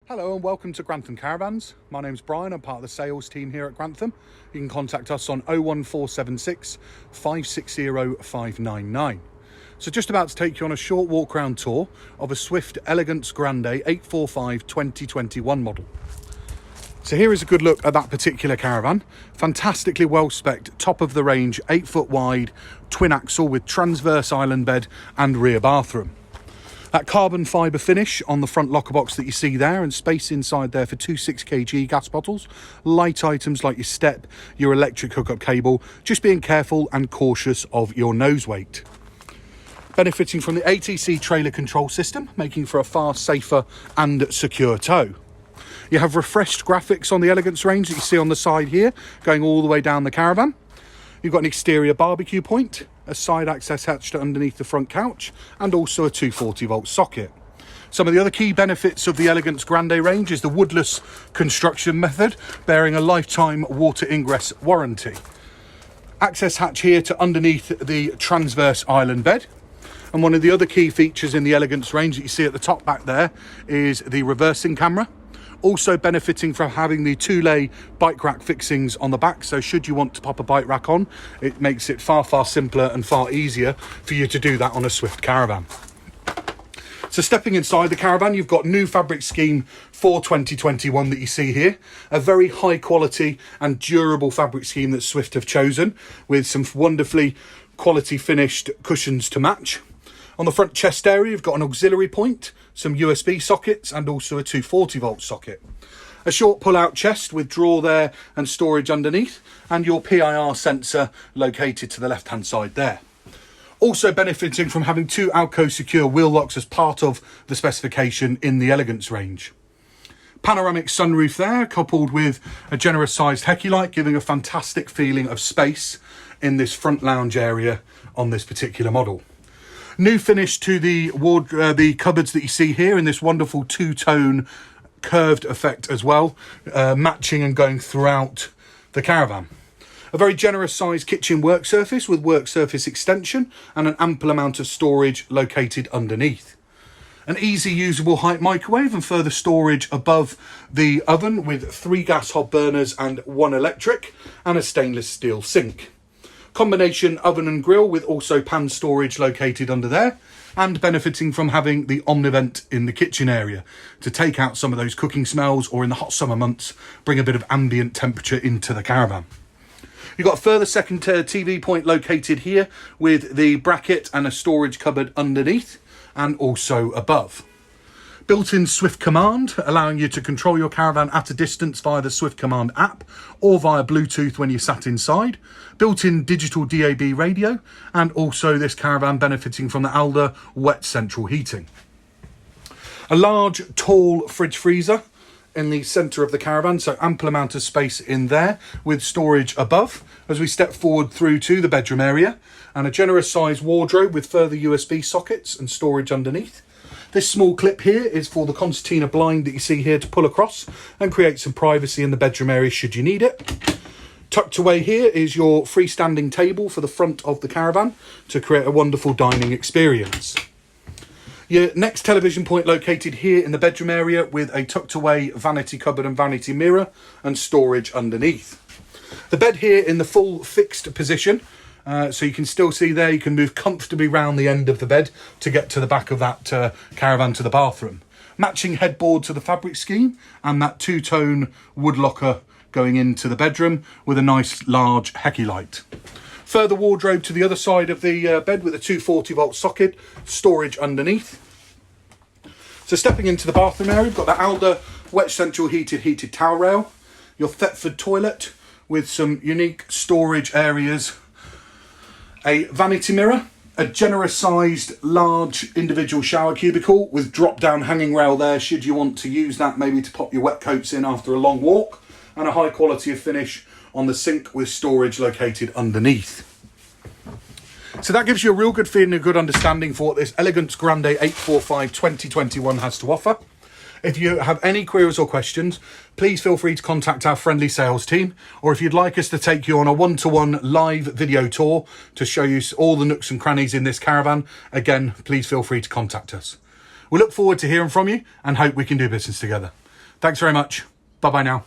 Hello and welcome to Grantham Caravans. My name's Brian, I'm part of the sales team here at Grantham. You can contact us on 01476 560 599. So just about to take you on a short walk around tour of a Swift Elegance Grande 845 2021 model. So here is a good look at that particular caravan. Fantastically well spec'd, top of the range, 8 foot wide, twin axle with transverse island bed and rear bathroom. That carbon fibre finish on the front locker box that you see there, and space inside there for two 6kg gas bottles. Light items like your step, your electric hookup cable, just being careful and cautious of your nose weight. Benefiting from the ATC trailer control system, making for a far safer and secure tow. You have refreshed graphics on the Elegance range that you see on the side here, going all the way down the caravan. You've got an exterior barbecue point, a side access hatch to underneath the front couch, and also a 240 volt socket. Some of the other key benefits of the Elegance Grande range is the woodless construction method, bearing a lifetime water ingress warranty. Access hatch here to underneath the transverse island bed. And one of the other key features in the Elegance range that you see at the top back there is the reversing camera. Also benefiting from having the 2-lay bike rack fixings on the back, so should you want to pop a bike rack on, it makes it far simpler and far easier for you to do that on a Swift Caravan. So stepping inside the caravan, you've got new fabric scheme for 2021 that you see here. A very high quality and durable fabric scheme that Swift have chosen, with some wonderfully quality finished cushions to match. On the front chest area, you've got an auxiliary point, some USB sockets, and also a 240 volt socket. A short pull-out chest with drawer there and storage underneath, and your PIR sensor located to the left-hand side there. Also benefiting from having two Alco secure wheel locks as part of the specification in the Elegance range. Panoramic sunroof there, coupled with a generous sized Hecky light, giving a fantastic feeling of space in this front lounge area on this particular model. New finish to the cupboards that you see here in this wonderful two-tone curved effect as well, matching and going throughout the caravan. A very generous sized kitchen work surface with work surface extension and an ample amount of storage located underneath. An easy usable height microwave and further storage above the oven with 3 gas hob burners and 1 electric, and a stainless steel sink. Combination oven and grill with also pan storage located under there, and benefiting from having the Omnivent in the kitchen area to take out some of those cooking smells, or in the hot summer months bring a bit of ambient temperature into the caravan. You've got a further second tier TV point located here with the bracket and a storage cupboard underneath and also above. Built-in Swift Command, allowing you to control your caravan at a distance via the Swift Command app or via Bluetooth when you're sat inside. Built-in digital DAB radio, and also this caravan benefiting from the Alder wet central heating. A large, tall fridge freezer in the centre of the caravan, so ample amount of space in there with storage above as we step forward through to the bedroom area, and a generous sized wardrobe with further USB sockets and storage underneath. This small clip here is for the concertina blind that you see here to pull across and create some privacy in the bedroom area should you need it. Tucked away here is your freestanding table for the front of the caravan to create a wonderful dining experience. Your next television point located here in the bedroom area with a tucked away vanity cupboard and vanity mirror and storage underneath. The bed here in the full fixed position. So you can still see there, you can move comfortably round the end of the bed to get to the back of that caravan to the bathroom. Matching headboard to the fabric scheme, and that two-tone wood locker going into the bedroom with a nice large Hecky light. Further wardrobe to the other side of the bed with a 240 volt socket, storage underneath. So stepping into the bathroom area, we've got the Alder wet central heated towel rail, your Thetford toilet with some unique storage areas, a vanity mirror, a generous sized large individual shower cubicle with drop down hanging rail there should you want to use that maybe to pop your wet coats in after a long walk, and a high quality of finish on the sink with storage located underneath. So that gives you a real good feeling, a good understanding for what this Elegance Grande 845 2021 has to offer. If you have any queries or questions, please feel free to contact our friendly sales team, or if you'd like us to take you on a one-to-one live video tour to show you all the nooks and crannies in this caravan, again, please feel free to contact us. We look forward to hearing from you and hope we can do business together. Thanks very much. Bye-bye now.